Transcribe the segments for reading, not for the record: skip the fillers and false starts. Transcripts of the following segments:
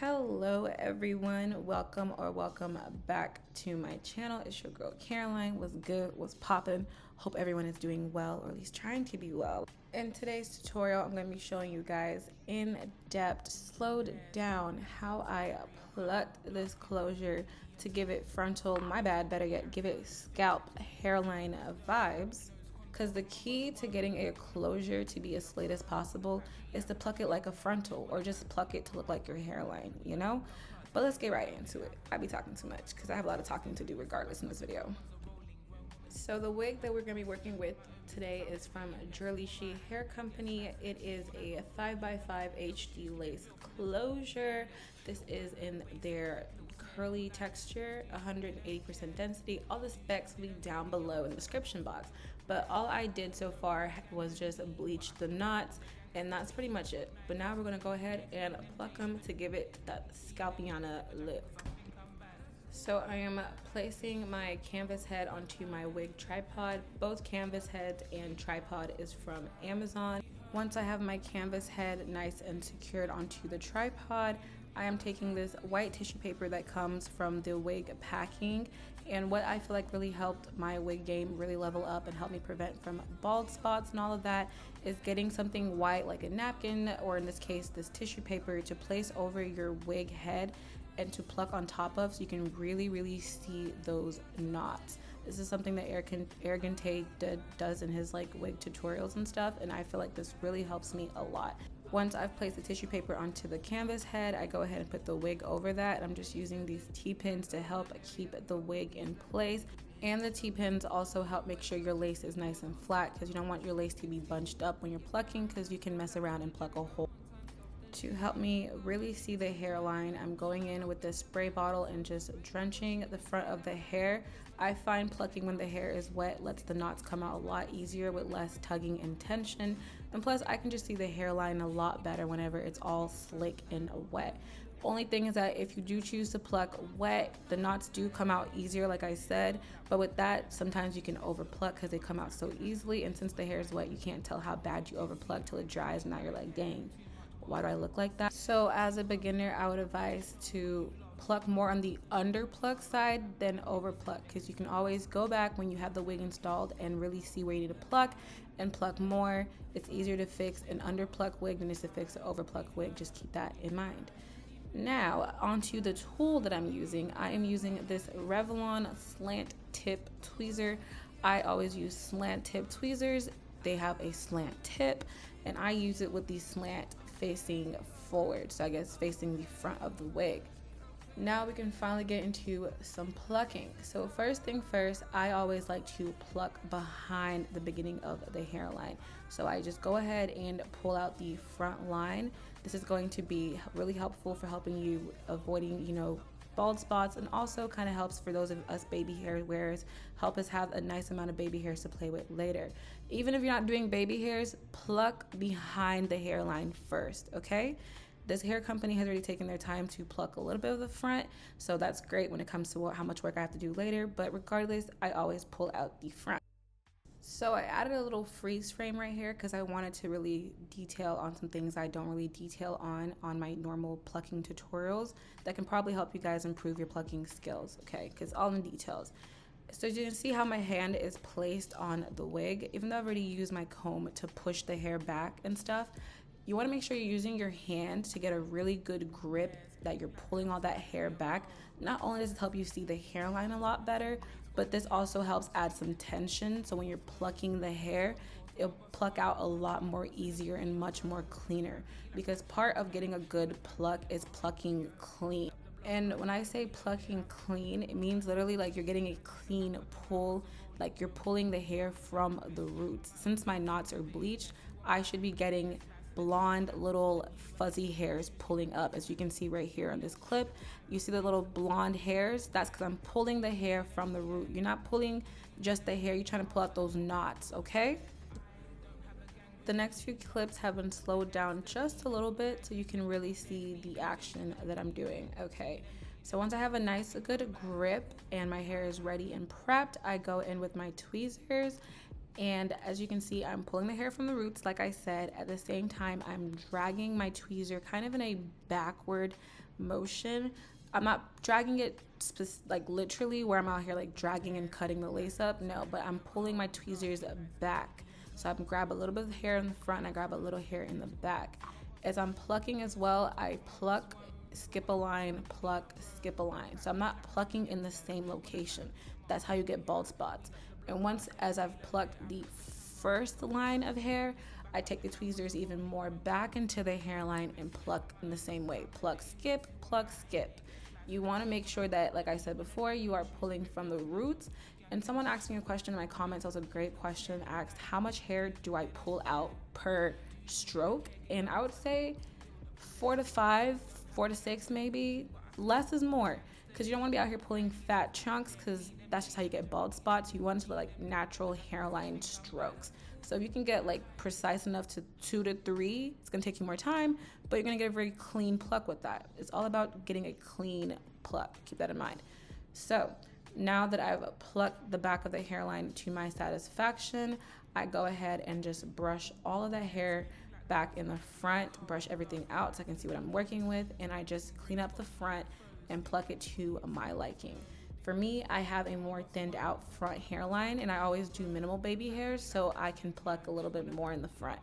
Hello everyone, welcome back to my channel. It's your girl Caroline. What's good, what's poppin'? Hope everyone is doing well, or at least trying to be well. In today's tutorial, I'm going to be showing you guys in depth, slowed down, how I plucked this closure to give it frontal, better yet, give it scalp hairline vibes. Because the key to getting a closure to be as straight as possible is to pluck it like a frontal, or just pluck it to look like your hairline, you know? But let's get right into it. I be talking too much because I have a lot of talking to do regardless in this video. So the wig that we're going to be working with today is from Jurllyshe Hair Company. It is a 5x5 HD lace closure. This is in their curly texture, 180% density. All the specs will be down below in the description box. But all I did so far was just bleach the knots, and that's pretty much it. But now we're going to go ahead and pluck them to give it that scalpiana look. So I am placing my canvas head onto my wig tripod. Both canvas heads and tripod is from Amazon. Once I have my canvas head nice and secured onto the tripod, I am taking this white tissue paper that comes from the wig packing, and what I feel like really helped my wig game really level up and help me prevent from bald spots and all of that is getting something white like a napkin, or in this case this tissue paper, to place over your wig head and to pluck on top of, so you can really see those knots. This is something that Arrogant does in his like wig tutorials and stuff, and I feel like this really helps me a lot. Once I've placed the tissue paper onto the canvas head, I go ahead and put the wig over that. I'm just using these T-pins to help keep the wig in place. And the T-pins also help make sure your lace is nice and flat, because you don't want your lace to be bunched up when you're plucking, because you can mess around and pluck a hole. To help me really see the hairline, I'm going in with this spray bottle and just drenching the front of the hair. I find plucking when the hair is wet lets the knots come out a lot easier with less tugging and tension. And plus, I can just see the hairline a lot better whenever it's all slick and wet. Only thing is that if you do choose to pluck wet, the knots do come out easier, like I said. But with that, sometimes you can over pluck because they come out so easily. And since the hair is wet, you can't tell how bad you over pluck till it dries. And now you're like, dang, why do I look like that? So as a beginner, I would advise to pluck more on the under pluck side than over pluck, because you can always go back when you have the wig installed and really see where you need to pluck and pluck more. It's easier to fix an under pluck wig than it is to fix an over pluck wig. Just keep that in mind. Now onto the tool that I'm using. I am using this Revlon slant tip tweezer. I always use slant tip tweezers. They have a slant tip, and I use it with the slant facing forward, so I guess facing the front of the wig. Now we can finally get into some plucking. So first thing first, I always like to pluck behind the beginning of the hairline. So I just go ahead and pull out the front line. This is going to be really helpful for helping you avoiding, bald spots, and also kind of helps for those of us baby hair wearers, help us have a nice amount of baby hairs to play with later. Even if you're not doing baby hairs, pluck behind the hairline first, okay? This hair company has already taken their time to pluck a little bit of the front, so that's great when it comes to how much work I have to do later, but regardless, I always pull out the front. So I added a little freeze frame right here because I wanted to really detail on some things I don't really detail on my normal plucking tutorials that can probably help you guys improve your plucking skills, okay? Because all in the details. So you can see how my hand is placed on the wig. Even though I've already used my comb to push the hair back and stuff, you want to make sure you're using your hand to get a really good grip, that you're pulling all that hair back. Not only does it help you see the hairline a lot better, but this also helps add some tension, so when you're plucking the hair, it'll pluck out a lot more easier and much more cleaner, because part of getting a good pluck is plucking clean. And when I say plucking clean, it means literally like you're getting a clean pull, like you're pulling the hair from the roots. Since my knots are bleached, I should be getting blonde little fuzzy hairs pulling up. As you can see right here on this clip, you see the little blonde hairs. That's because I'm pulling the hair from the root. You're not pulling just the hair, you're trying to pull out those knots, okay? The next few clips have been slowed down just a little bit so you can really see the action that I'm doing, okay? So once I have a good grip and my hair is ready and prepped, I go in with my tweezers And as you can see, I'm pulling the hair from the roots, like I said. At the same time, I'm dragging my tweezer kind of in a backward motion. I'm not dragging it like literally where I'm out here like dragging and cutting the lace up. No, but I'm pulling my tweezers back. So I grab a little bit of hair in the front and I grab a little hair in the back. As I'm plucking as well, I pluck, skip a line, pluck, skip a line. So I'm not plucking in the same location. That's how you get bald spots. And once, as I've plucked the first line of hair, I take the tweezers even more back into the hairline and pluck in the same way. Pluck, skip, pluck, skip. You want to make sure that, like I said before, you are pulling from the roots. And someone asked me a question in my comments. That was a great question. Asked, how much hair do I pull out per stroke? And I would say 4 to 5, 4 to 6 maybe. Less is more, because you don't want to be out here pulling fat chunks, because that's just how you get bald spots. You want it to look like natural hairline strokes. So if you can get like precise enough to 2 to 3, it's gonna take you more time, but you're gonna get a very clean pluck with that. It's all about getting a clean pluck. Keep that in mind. So now that I've plucked the back of the hairline to my satisfaction, I go ahead and just brush all of that hair back in the front, brush everything out so I can see what I'm working with, and I just clean up the front and pluck it to my liking. For me, I have a more thinned out front hairline, and I always do minimal baby hairs, so I can pluck a little bit more in the front.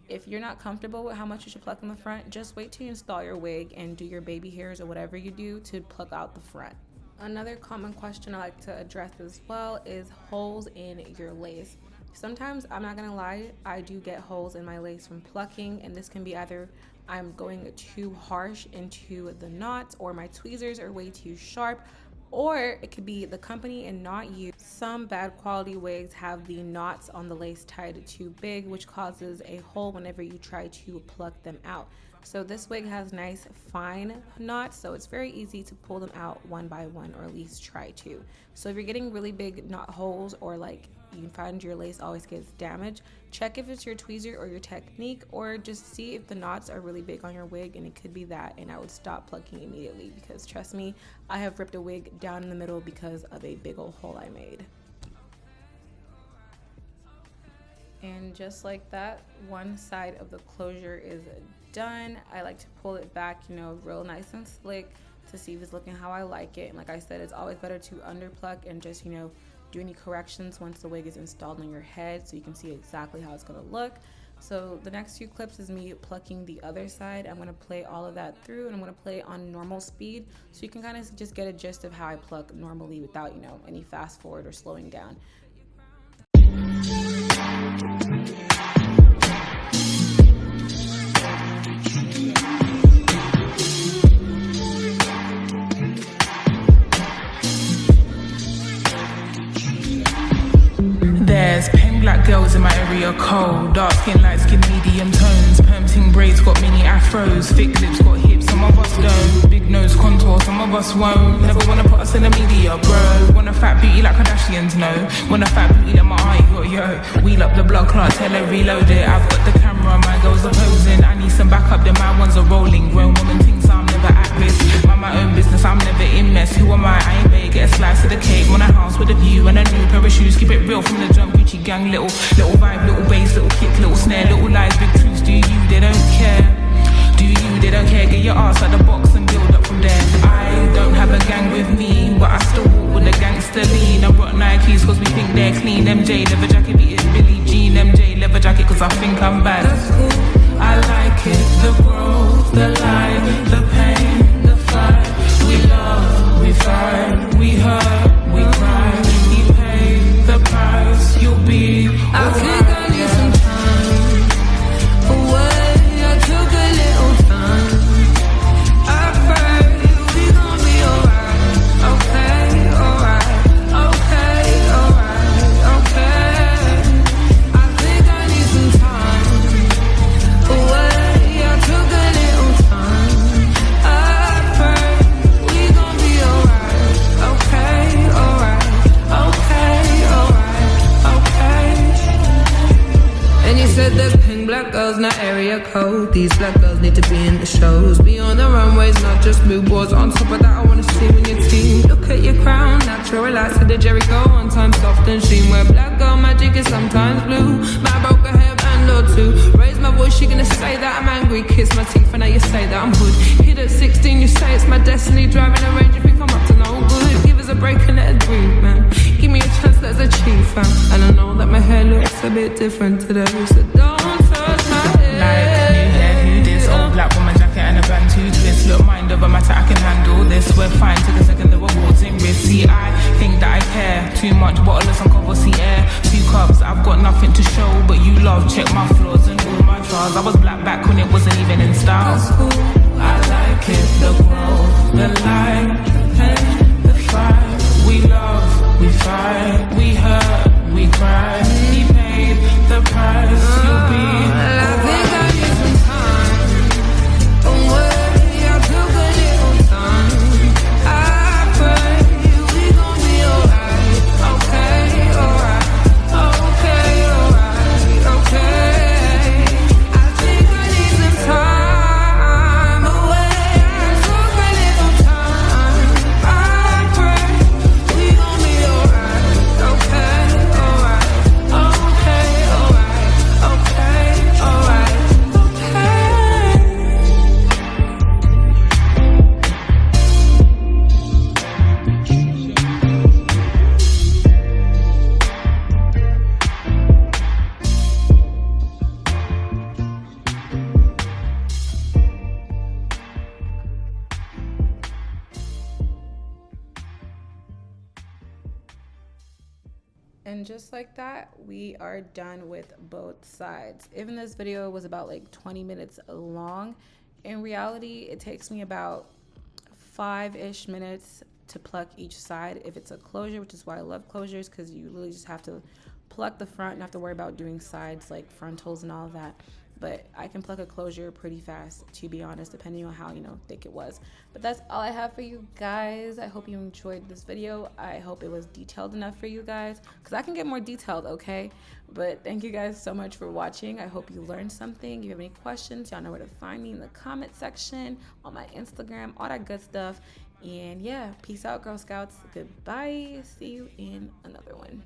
If you're not comfortable with how much you should pluck in the front, just wait till you install your wig and do your baby hairs or whatever you do to pluck out the front. Another common question I like to address as well is holes in your lace. Sometimes, I'm not gonna lie, I do get holes in my lace from plucking, and this can be either I'm going too harsh into the knots, or my tweezers are way too sharp, or it could be the company and not you. Some bad quality wigs have the knots on the lace tied too big, which causes a hole whenever you try to pluck them out. So this wig has nice fine knots, so it's very easy to pull them out one by one, or at least try to. So if you're getting really big knot holes, or like you find your lace always gets damaged, check if it's your tweezer or your technique, or just see if the knots are really big on your wig, and it could be that, and I would stop plucking immediately, because trust me, I have ripped a wig down in the middle because of a big old hole I made. And just like that, one side of the closure is done. I like to pull it back, you know, real nice and slick to see if it's looking how I like it. And like I said, it's always better to underpluck and just, you know, do any corrections once the wig is installed on your head so you can see exactly how it's going to look. So the next few clips is me plucking the other side. I'm going to play all of that through, and I'm going to play on normal speed so you can kind of just get a gist of how I pluck normally without, you know, any fast forward or slowing down. There's pen black girls in my area cold. Dark skin, light skin, medium tones. Perm-ting braids got mini afros. Thick lips got hips, some of us don't. Big nose contour, some of us won't. Never wanna put us in the media, bro. Want a fat beauty like Kardashians, no. Want a fat beauty like my eye, yo. Wheel up the block clock, tell her reload it. I've got the camera, my girls are posing. I need some backup, then my ones are rolling. Grown woman thinks I'm never at risk. Mind my own business, I'm never in mess. Who am I ain't big, get a slice of the cake. Want a house with a view and a new pair of shoes. Keep it real from the jump, Gucci gang. Little vibe, little bass, little kick, little snare. Little lies, big truths, do you, they don't care. Do you, they don't care. Get your ass out the box and build up from there. I don't have a gang with me, but I still walk with a gangster lean. I rock Nikes cause we think they're clean. MJ leather jacket beat it Billie Jean. MJ leather jacket cause I think I'm bad. That's cool, I like it. The growth, the light, the pain, the fight. We love, we fight, we hurt, we cry. He paid the price, you'll be I think I need some time away. I took a little time. I pray we gon' be alright. Okay, alright. Okay, alright. Okay. I think I need some time away. I took a little time. I pray we gon' be alright. Okay, alright. Okay, alright. Okay. And you said there's pink black girls, not area code. These black girls need to be in the shows. Be on the runways, not just mood boards. On top of that, I wanna see when your team. Look at your crown, natural lights to the Jericho. On time, soft and sheen. Where black girl magic is sometimes that I'm hood. Hit at 16, you say it's my destiny. Driving a range, you think I'm up to no good. Give us a break and let us breathe, man. Give me a chance, let's achieve, fam. And I know that my hair looks a bit different today, so don't touch my hair. Like, new hair, who this? Old black woman jacket and a band to twist. Look, mind over matter, I can handle this. We're fine, take a second, the rewards in risk. See, I think that I care too much, bottle of some cover, see air. 2 cups, I've got nothing to show, but you love, check my flaws and all my flaws. I was black back when it wasn't even in style. That's cool, I like it, the growth, the light, the pain, the fight. We love, we fight, we hurt, we cry. He paid the price, you'll be I think I need some time away. I took a little time. I pray we gon' be alright. Okay, alright. Okay, alright. Okay. I think I need some time away. I took a little time. I pray we gon' be alright. Okay, alright. Okay, alright. Okay, alright. Okay. And just like that, we are done with both sides. Even this video was about like 20 minutes long. In reality, it takes me about 5-ish minutes to pluck each side if it's a closure, which is why I love closures, because you literally just have to pluck the front and have to worry about doing sides like frontals and all of that. But I can pluck a closure pretty fast, to be honest, depending on how, thick it was. But that's all I have for you guys. I hope you enjoyed this video. I hope it was detailed enough for you guys, because I can get more detailed, okay? But thank you guys so much for watching. I hope you learned something. If you have any questions, y'all know where to find me in the comment section, on my Instagram, all that good stuff. And yeah, peace out, Girl Scouts. Goodbye. See you in another one.